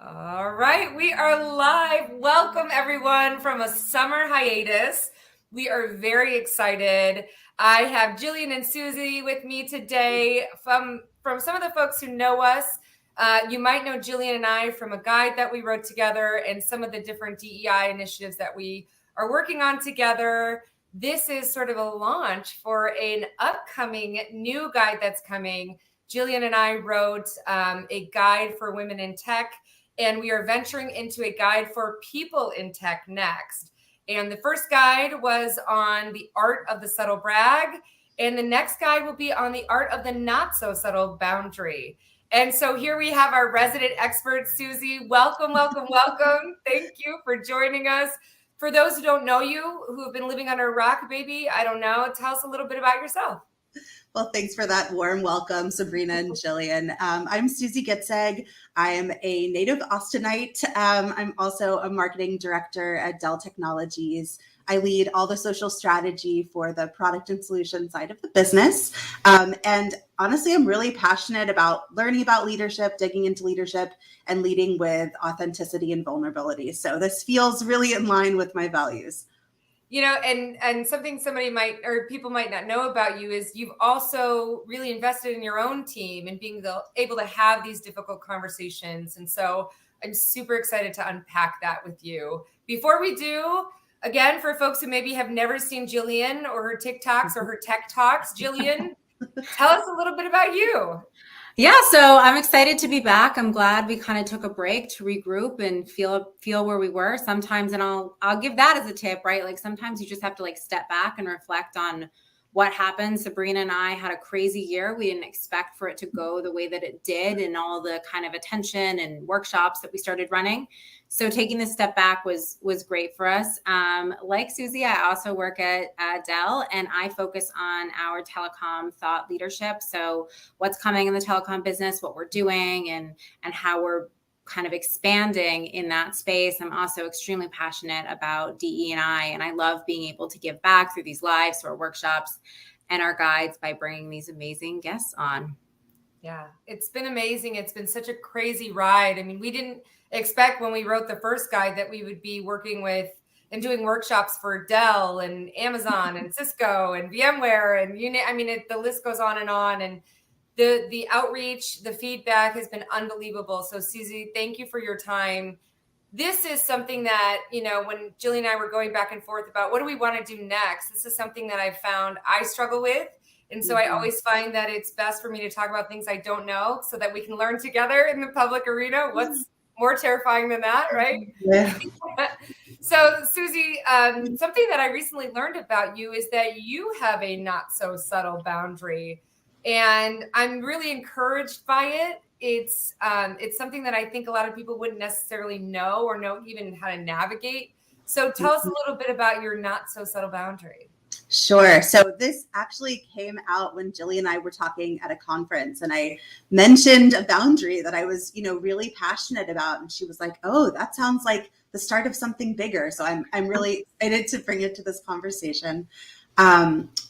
All right, we are live. Welcome everyone from a summer hiatus. We are very excited. I have Jillian and Susie with me today. From some of the folks who know us, you might know Jillian and I from a guide that we wrote together and some of the different DEI initiatives that we are working on together. This is sort of a launch for an upcoming new guide that's coming. Jillian and I wrote a guide for women in tech, and we are venturing into a guide for people in tech next. And the first guide was on the art of the subtle brag, and the next guide will be on the art of the not so subtle boundary. And so here we have our resident expert, Susie. Welcome, welcome, welcome. Thank you for joining us. For those who don't know you, who have been living under a rock, baby, I don't know, tell us a little bit about yourself. Well, thanks for that warm welcome, Sabrina and Jillian. I'm Susie Gidseg. I am a native Austinite. I'm also a marketing director at Dell Technologies. I lead all the social strategy for the product and solution side of the business. And honestly, I'm really passionate about learning about leadership, digging into leadership, and leading with authenticity and vulnerability. So this feels really in line with my values. You know, and something somebody might, or people might not know about you, is you've also really invested in your own team and being able to have these difficult conversations. And so I'm super excited to unpack that with you. Before we do, again, for folks who maybe have never seen Jillian or her TikToks or her tech talks, Jillian, tell us a little bit about you. Yeah, so I'm excited to be back. I'm glad we kind of took a break to regroup and feel where we were. Sometimes, and I'll give that as a tip, right? Like sometimes you just have to like step back and reflect on what happened. Sabrina and I had a crazy year. We didn't expect for it to go the way that it did, and all the kind of attention and workshops that we started running. So taking this step back was great for us. Like Susie, I also work at Dell, and I focus on our telecom thought leadership. So what's coming in the telecom business, what we're doing, and how we're kind of expanding in that space. I'm also extremely passionate about DE&I, and I love being able to give back through these lives, through our workshops and our guides by bringing these amazing guests on. Yeah, it's been amazing. It's been such a crazy ride. I mean, we didn't expect when we wrote the first guide that we would be working with and doing workshops for Dell and Amazon and Cisco and VMware and the list goes on. And the outreach, the feedback has been unbelievable. So Susie, thank you for your time. This is something that, when Jillian and I were going back and forth about what do we want to do next, this is something that I've found I struggle with. And so I always find that it's best for me to talk about things I don't know so that we can learn together in the public arena. What's more terrifying than that, right? Yeah. So Susie, something that I recently learned about you is that you have a not so subtle boundary. And I'm really encouraged by it. It's something that I think a lot of people wouldn't necessarily know or know even how to navigate. So tell us a little bit about your not so subtle boundary. Sure. So this actually came out when Jillian and I were talking at a conference, and I mentioned a boundary that I was, really passionate about. And she was like, "Oh, that sounds like the start of something bigger." So I'm really excited to bring it to this conversation.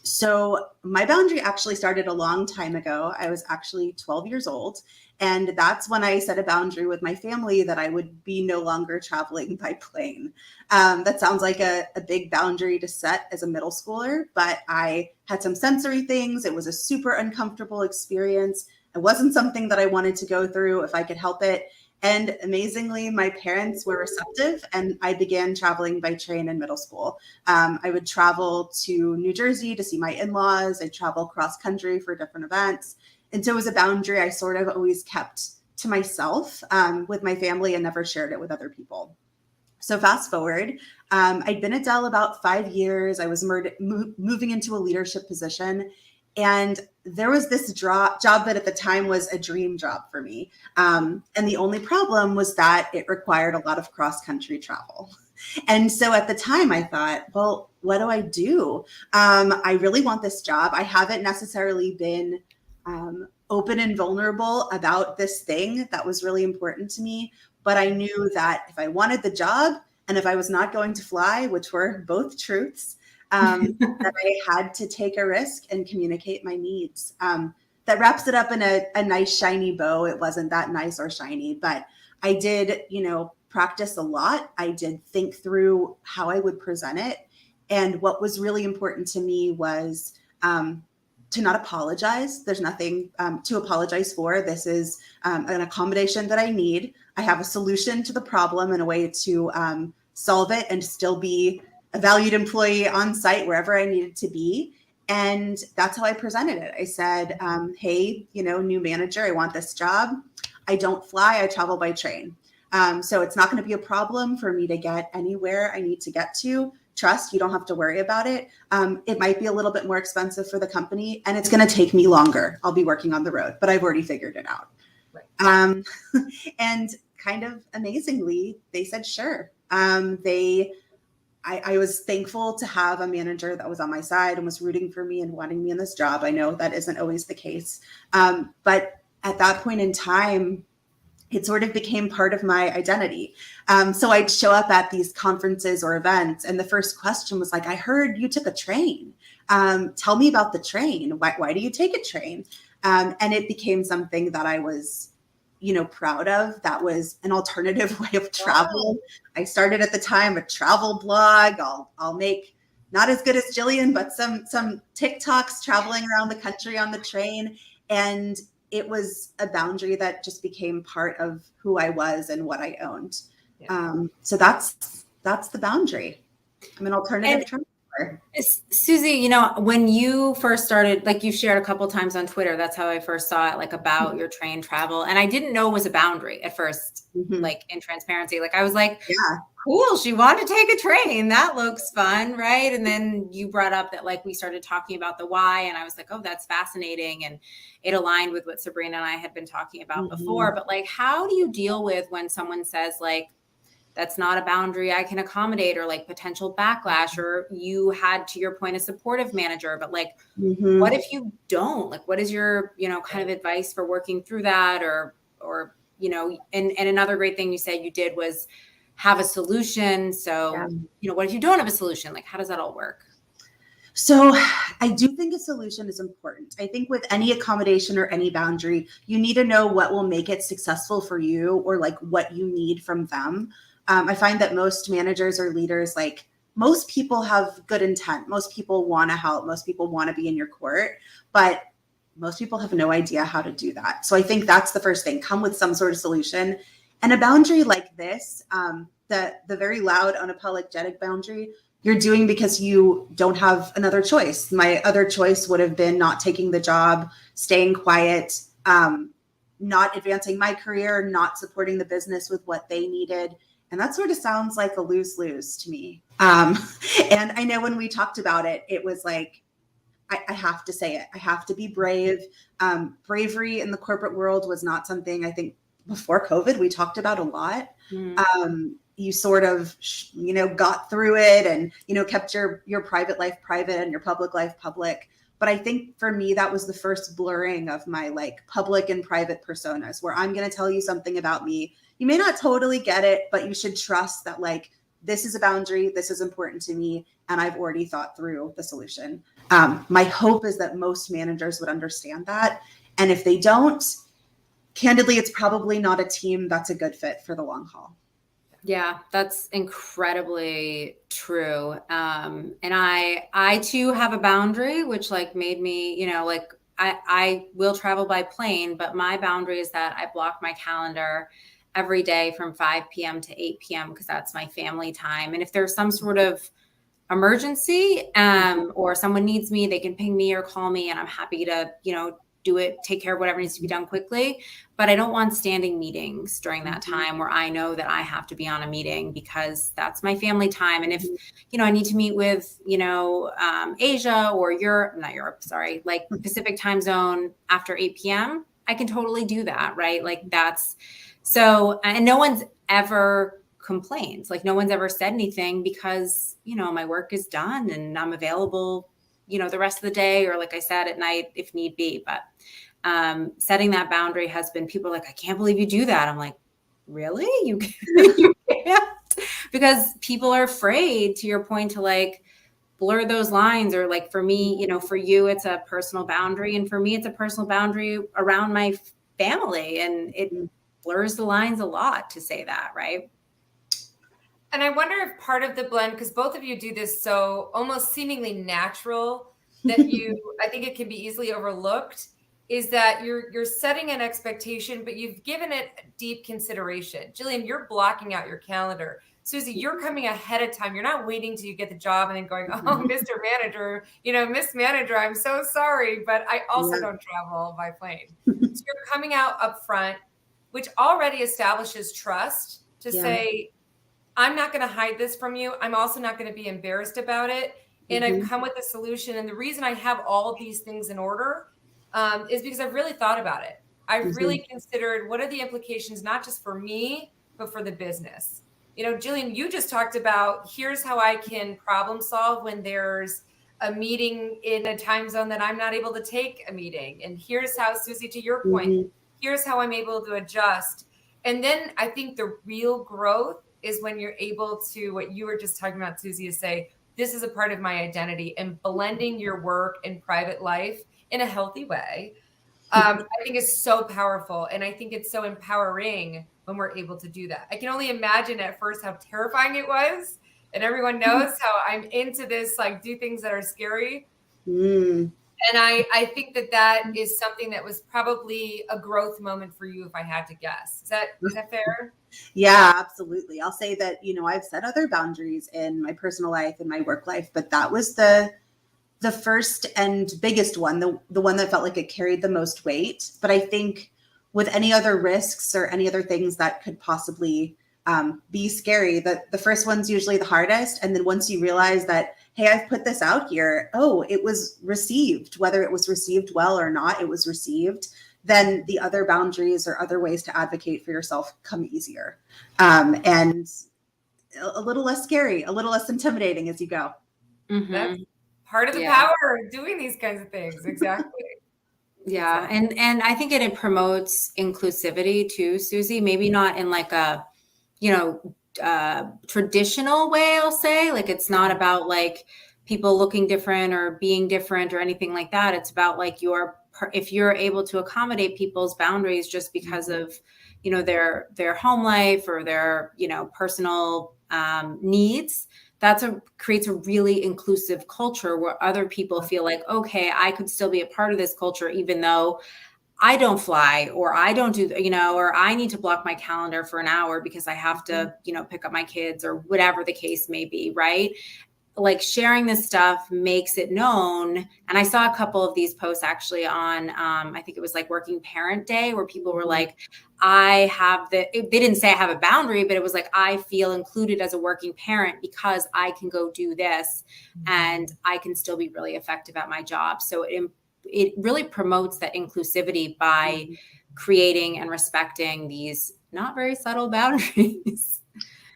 So my boundary actually started a long time ago. I was actually 12 years old. And that's when I set a boundary with my family that I would be no longer traveling by plane. That sounds like a big boundary to set as a middle schooler, but I had some sensory things. It was a super uncomfortable experience. It wasn't something that I wanted to go through if I could help it. And amazingly, my parents were receptive, and I began traveling by train in middle school. I would travel to New Jersey to see my in-laws. I'd travel cross country for different events. And so it was a boundary I sort of always kept to myself with my family and never shared it with other people. So fast forward, I'd been at Dell about 5 years. I was moving into a leadership position. And there was this job that at the time was a dream job for me. And the only problem was that it required a lot of cross-country travel. And so at the time I thought, well, what do I do? I really want this job. I haven't necessarily been open and vulnerable about this thing that was really important to me. But I knew that if I wanted the job and if I was not going to fly, which were both truths, that I had to take a risk and communicate my needs. that wraps it up in a nice shiny bow. It wasn't that nice or shiny, but I did, practice a lot. I did think through how I would present it. And what was really important to me was to not apologize. There's nothing to apologize for. This is an accommodation that I need. I have a solution to the problem and a way to solve it and still be a valued employee on site wherever I needed to be. And that's how I presented it. I said, hey, new manager, I want this job. I don't fly, I travel by train. So it's not going to be a problem for me to get anywhere I need to get to. Trust, you don't have to worry about it. It might be a little bit more expensive for the company and it's going to take me longer. I'll be working on the road, but I've already figured it out. Right. And kind of amazingly, they said, sure. I was thankful to have a manager that was on my side and was rooting for me and wanting me in this job. I know that isn't always the case. But at that point in time, it sort of became part of my identity. So I'd show up at these conferences or events, and the first question was like, I heard you took a train. Tell me about the train. Why do you take a train? And it became something that I was, proud of. That was an alternative way of travel. Wow. I started at the time a travel blog. I'll make not as good as Jillian, but some TikToks traveling around the country on the train. And it was a boundary that just became part of who I was and what I owned. Yeah. So that's the boundary. I'm an alternative traveler. Susie, when you first started, like you shared a couple times on Twitter, that's how I first saw it, like about your train travel. And I didn't know it was a boundary at first, like in transparency. Like I was like, yeah, cool. She wanted to take a train. That looks fun. Right. And then you brought up that like we started talking about the why. And I was like, oh, that's fascinating. And it aligned with what Sabrina and I had been talking about before. But like, how do you deal with when someone says like, that's not a boundary I can accommodate, or like potential backlash, or you had, to your point, a supportive manager, but like, what if you don't? Like, what is your, kind of advice for working through that? Or, and another great thing you said you did was have a solution. So, what if you don't have a solution? Like, how does that all work? So I do think a solution is important. I think with any accommodation or any boundary, you need to know what will make it successful for you, or like what you need from them. I find that most managers or leaders, like most people have good intent. Most people want to help. Most people want to be in your court, but most people have no idea how to do that. So I think that's the first thing. Come with some sort of solution. And a boundary like this, the very loud, unapologetic boundary, you're doing because you don't have another choice. My other choice would have been not taking the job, staying quiet, not advancing my career, not supporting the business with what they needed. And that sort of sounds like a lose-lose to me. And I know when we talked about it, it was like, I have to say it. I have to be brave. Bravery in the corporate world was not something I think before COVID we talked about a lot. You sort of, got through it and, kept your private life private and your public life public. But I think for me, that was the first blurring of my like public and private personas, where I'm going to tell you something about me. You may not totally get it, but you should trust that like, this is a boundary. This is important to me. And I've already thought through the solution. My hope is that most managers would understand that. And if they don't, candidly, it's probably not a team that's a good fit for the long haul. Yeah, that's incredibly true. And I too have a boundary, which like made me, like I will travel by plane, but my boundary is that I block my calendar every day from 5 p.m. to 8 p.m. because that's my family time. And if there's some sort of emergency or someone needs me, they can ping me or call me, and I'm happy to, do it, take care of whatever needs to be done quickly. But I don't want standing meetings during that time where I know that I have to be on a meeting because that's my family time. And if, I need to meet with, Asia or like Pacific time zone after 8 p.m., I can totally do that. Right. Like that's so, and no one's ever complained. Like no one's ever said anything because, my work is done and I'm available the rest of the day, or like I said, at night, if need be. But setting that boundary has been, people are like, I can't believe you do that. I'm like, really? You can't? Because people are afraid, to your point, to like blur those lines. Or like for me, you know, for you, it's a personal boundary. And for me, it's a personal boundary around my family. And it blurs the lines a lot to say that, right? And I wonder if part of the blend, because both of you do this so almost seemingly natural that I think it can be easily overlooked, is that you're setting an expectation, but you've given it deep consideration. Jillian, you're blocking out your calendar. Susie, you're coming ahead of time. You're not waiting till you get the job and then going, oh, Mr. Manager, Miss Manager, I'm so sorry, but I also don't travel by plane. So you're coming out up front, which already establishes trust to say, I'm not going to hide this from you. I'm also not going to be embarrassed about it. And I've come with a solution. And the reason I have all of these things in order is because I've really thought about it. I've really considered what are the implications, not just for me, but for the business. Jillian, you just talked about here's how I can problem solve when there's a meeting in a time zone that I'm not able to take a meeting. And here's how, Susie, to your point, here's how I'm able to adjust. And then I think the real growth is when you're able to, what you were just talking about, Susie, is say, this is a part of my identity, and blending your work and private life in a healthy way. I think is so powerful. And I think it's so empowering when we're able to do that. I can only imagine at first how terrifying it was. And everyone knows how I'm into this, like do things that are scary. And I think that is something that was probably a growth moment for you, if I had to guess. Is that fair? Yeah, absolutely. I'll say that, I've set other boundaries in my personal life and my work life, but that was the first and biggest one, the one that felt like it carried the most weight. But I think with any other risks or any other things that could possibly be scary, that the first one's usually the hardest. And then once you realize that, hey, I've put this out here, it was received, whether it was received well or not, it was received, then the other boundaries or other ways to advocate for yourself come easier. And a little less scary, a little less intimidating as you go. That's part of the power of doing these kinds of things. Exactly. Yeah. And I think it promotes inclusivity too, Susie, maybe not in like a, traditional way, I'll say. Like, it's not about like people looking different or being different or anything like that. It's about like if you're able to accommodate people's boundaries just because of, their home life or their, personal needs, creates a really inclusive culture where other people feel like, okay, I could still be a part of this culture, even though I don't fly, or I don't do, or I need to block my calendar for an hour because I have to, pick up my kids or whatever the case may be. Right. Like, sharing this stuff makes it known. And I saw a couple of these posts actually on, I think it was like Working Parent Day, where people were like, they didn't say I have a boundary, but it was like, I feel included as a working parent because I can go do this and I can still be really effective at my job. So it really promotes that inclusivity by creating and respecting these not very subtle boundaries.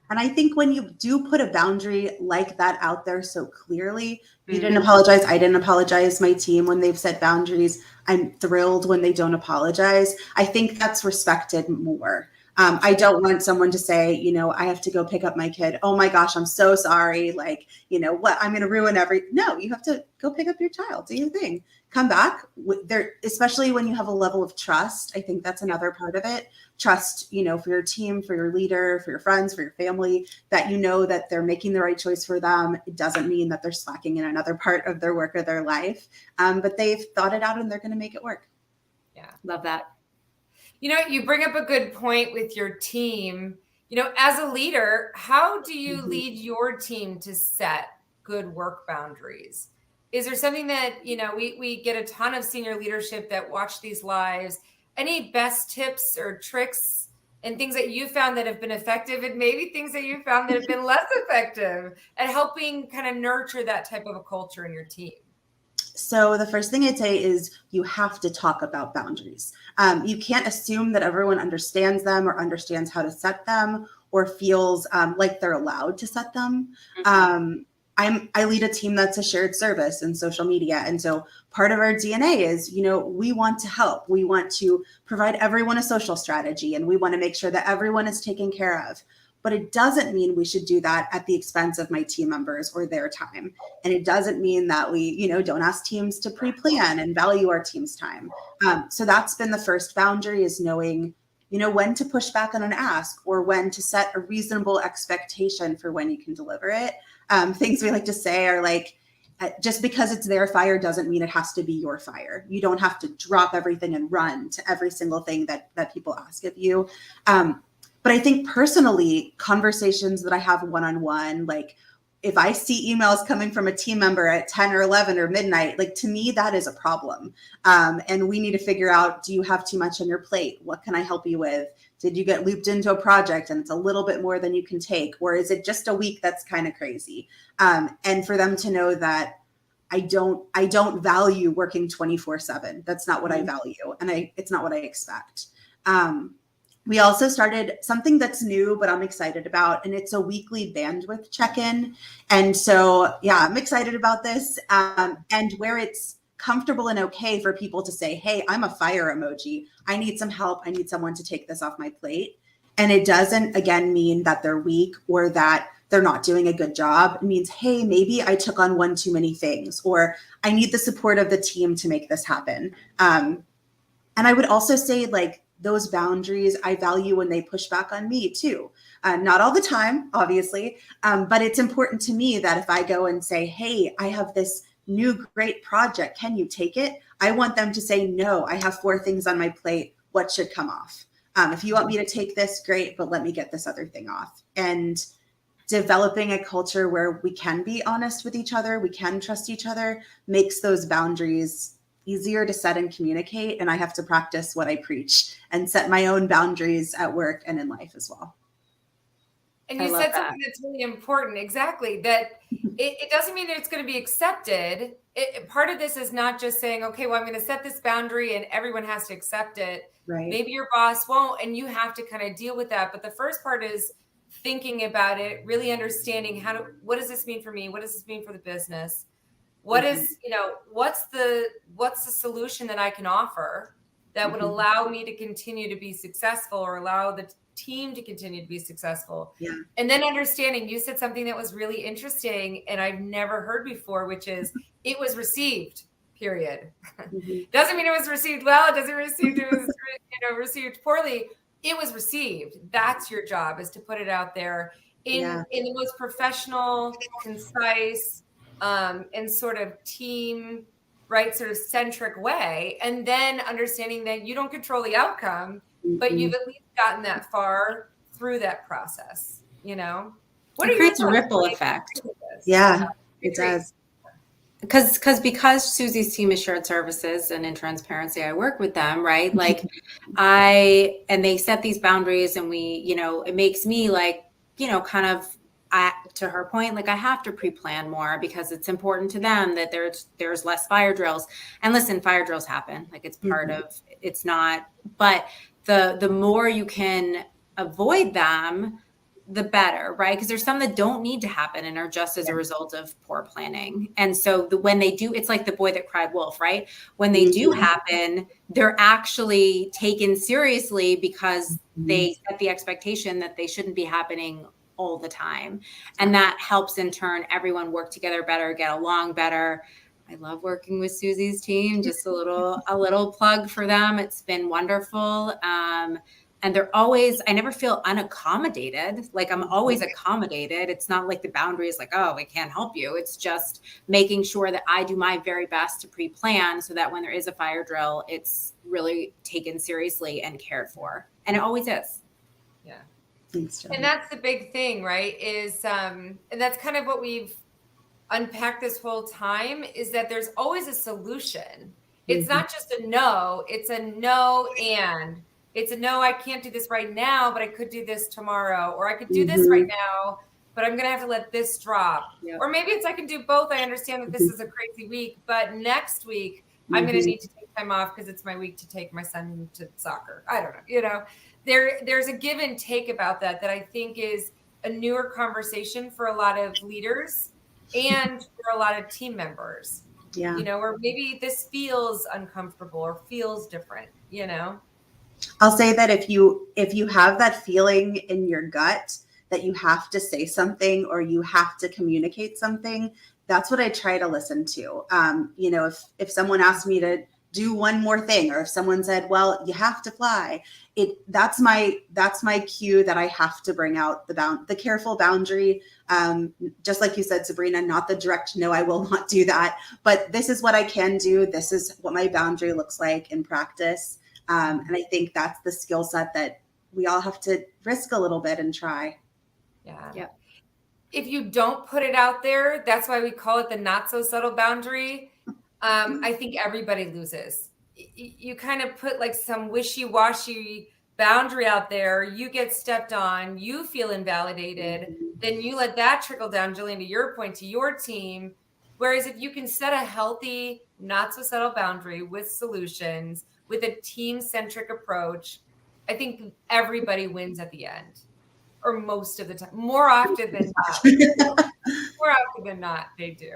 And I think when you do put a boundary like that out there so clearly, you didn't apologize. I didn't apologize. My team, when they've set boundaries, I'm thrilled when they don't apologize. I think that's respected more. I don't want someone to say, I have to go pick up my kid. Oh my gosh, I'm so sorry. Like, what, I'm going to ruin no, you have to go pick up your child, do your thing, come back there, especially when you have a level of trust. I think that's another part of it. Trust, for your team, for your leader, for your friends, for your family, that that they're making the right choice for them. It doesn't mean that they're slacking in another part of their work or their life, but they've thought it out and they're going to make it work. Yeah, love that. You bring up a good point with your team. As a leader, how do you lead your team to set good work boundaries? Is there something that, we get a ton of senior leadership that watch these lives. Any best tips or tricks and things that you found that have been effective, and maybe things that you found that have been less effective at helping kind of nurture that type of a culture in your team? So the first thing I'd say is you have to talk about boundaries. You can't assume that everyone understands them or understands how to set them or feels like they're allowed to set them. I lead a team that's a shared service in social media. And so part of our DNA is, we want to help. We want to provide everyone a social strategy, and we want to make sure that everyone is taken care of. but it doesn't mean we should do that at the expense of my team members or their time. And it doesn't mean that we, you know, don't ask teams to pre-plan and value our team's time. So that's been the first boundary, is knowing, you know, when to push back on an ask or when to set a reasonable expectation for when you can deliver it. Things we like to say are like, just because it's their fire doesn't mean it has to be your fire. You don't have to drop everything and run to every single thing that people ask of you. But I think personally, conversations that I have one-on-one, like if I see emails coming from a team member at 10 or 11 or midnight, like to me, that is a problem. And we need to figure out, do you have too much on your plate? What can I help you with? Did you get looped into a project and it's a little bit more than you can take? Or is it just a week that's kind of crazy? And for them to know that I don't value working 24/7. That's not what I value. And it's not what I expect. We also started something that's new, but I'm excited about, and it's a weekly bandwidth check-in. And so, yeah, I'm excited about this. And where it's comfortable and okay for people to say, hey, I'm a fire emoji. I need some help. I need someone to take this off my plate. And it doesn't, again, mean that they're weak or that they're not doing a good job. It means, hey, maybe I took on one too many things, or I need the support of the team to make this happen. And I would also say, like, those boundaries I value when they push back on me too. Not all the time, obviously, but it's important to me that if I go and say, hey, I have this new great project, can you take it? I want them to say, no, I have 4 things on my plate. What should come off? If you want me to take this, great, but let me get this other thing off. And developing a culture where we can be honest with each other, we can trust each other, makes those boundaries easier to set and communicate. And I have to practice what I preach and set my own boundaries at work and in life as well. And you said something that's really important. Exactly. That it doesn't mean that it's going to be accepted. Part of this is not just saying, okay, well, I'm going to set this boundary and everyone has to accept it. Right. Maybe your boss won't, and you have to kind of deal with that. But the first part is thinking about it, really understanding what does this mean for me? What does this mean for the business? What is, you know, what's the solution that I can offer that would allow me to continue to be successful or allow the team to continue to be successful? Yeah. And then understanding, you said something that was really interesting and I've never heard before, which is it was received, period. Doesn't mean it was received well. It doesn't received, it was, you know, received poorly. It was received. That's your job, is to put it out there in the most professional, concise, and sort of team, right, sort of centric way. And then understanding that you don't control the outcome, but you've at least gotten that far through that process, you know? It creates a ripple effect. Yeah, it does. Because Susie's team is shared services, and in transparency, I work with them, right? Like and they set these boundaries, and we, you know, it makes me like, you know, kind of, to her point, like I have to pre-plan more because it's important to them that there's less fire drills. And listen, fire drills happen. Like it's part of, it's not, but the more you can avoid them, the better, right? Because there's some that don't need to happen and are just as a result of poor planning. And so when they do, it's like the boy that cried wolf, right? When they do happen, they're actually taken seriously because they set the expectation that they shouldn't be happening all the time. And that helps in turn everyone work together better, get along better. I love working with Susie's team. Just a little plug for them. It's been wonderful. And they're always, I never feel unaccommodated. Like I'm always accommodated. It's not like the boundary is like, oh, we can't help you. It's just making sure that I do my very best to pre-plan so that when there is a fire drill, it's really taken seriously and cared for. And it always is. Yeah. Thanks, and that's the big thing, right? Is, and that's kind of what we've unpacked this whole time, is that there's always a solution. It's not just a no, it's a no and. It's a no, I can't do this right now, but I could do this tomorrow. Or I could do this right now, but I'm going to have to let this drop. Yep. Or maybe it's I can do both. I understand that this is a crazy week, but next week I'm going to need to take time off because it's my week to take my son to soccer. I don't know. You know, there's a give and take about that I think is a newer conversation for a lot of leaders and for a lot of team members. Yeah. You know, or maybe this feels uncomfortable or feels different, you know? I'll say that if you have that feeling in your gut that you have to say something or you have to communicate something, that's what I try to listen to. You know, if someone asked me to do one more thing, or if someone said, well, you have to fly, that's my cue that I have to bring out the careful boundary. Just like you said, Sabrina, not the direct, no, I will not do that, but this is what I can do. This is what my boundary looks like in practice. And I think that's the skill set that we all have to risk a little bit and try. Yeah. Yep. If you don't put it out there, that's why we call it the not so subtle boundary. I think everybody loses. You kind of put like some wishy-washy boundary out there, you get stepped on, you feel invalidated, then you let that trickle down, Jillian, to your point, to your team. Whereas if you can set a healthy, not so subtle boundary with solutions, with a team-centric approach, I think everybody wins at the end, or most of the time, more often than not. More often than not, they do.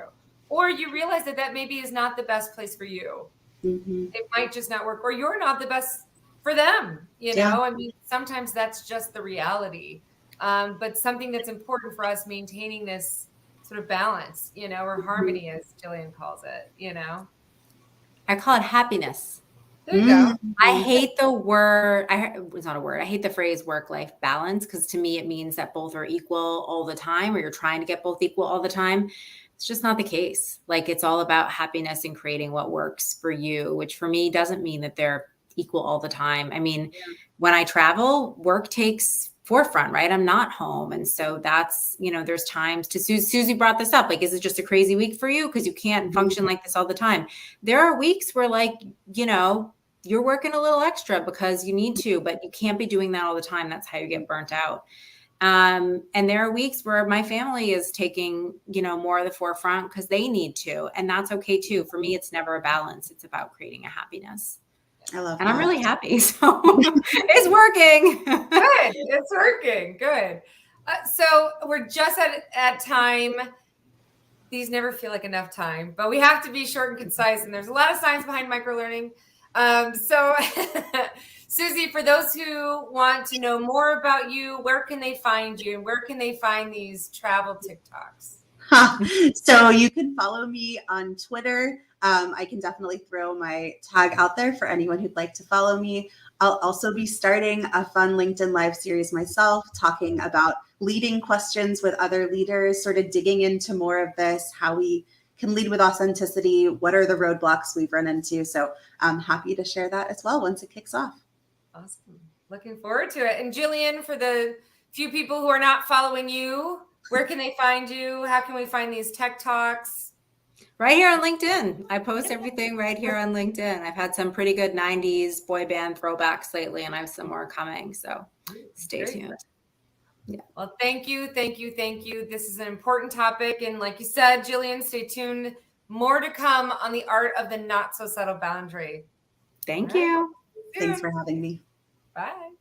Or you realize that maybe is not the best place for you. Mm-hmm. It might just not work, or you're not the best for them. You know, I mean, sometimes that's just the reality. But something that's important for us, maintaining this sort of balance, you know, or harmony, as Jillian calls it, you know. I call it happiness. There you go. I hate the word. It's not a word. I hate the phrase work-life balance, because to me it means that both are equal all the time, or you're trying to get both equal all the time. It's just not the case. Like, it's all about happiness and creating what works for you, which for me doesn't mean that they're equal all the time. I mean, when I travel, work takes forefront, right? I'm not home. And so that's, you know, there's times to Susie brought this up. Like, is it just a crazy week for you? Because you can't function like this all the time. There are weeks where, like, you know, you're working a little extra because you need to, but you can't be doing that all the time. That's how you get burnt out. And there are weeks where my family is taking, you know, more of the forefront because they need to. And that's okay too. For me, it's never a balance. It's about creating a happiness. I love and that. I'm really happy. So it's working. Good. It's working. Good. So we're just at time. These never feel like enough time, but we have to be short and concise. And there's a lot of science behind microlearning. So Susie, for those who want to know more about you, where can they find you, and where can they find these travel TikToks? So you can follow me on Twitter. I can definitely throw my tag out there for anyone who'd like to follow me. I'll also be starting a fun LinkedIn Live series myself, talking about leading questions with other leaders, sort of digging into more of this, how we can lead with authenticity, what are the roadblocks we've run into. So I'm happy to share that as well once it kicks off. Awesome. Looking forward to it. And Jillian, for the few people who are not following you, where can they find you? How can we find these tech talks? Right here on LinkedIn. I post everything right here on LinkedIn. I've had some pretty good 90s boy band throwbacks lately, and I have some more coming. So stay tuned. Yeah. Well, thank you. Thank you. Thank you. This is an important topic. And like you said, Jillian, stay tuned. More to come on the art of the not so subtle boundary. Thank you. Thanks for having me. Bye.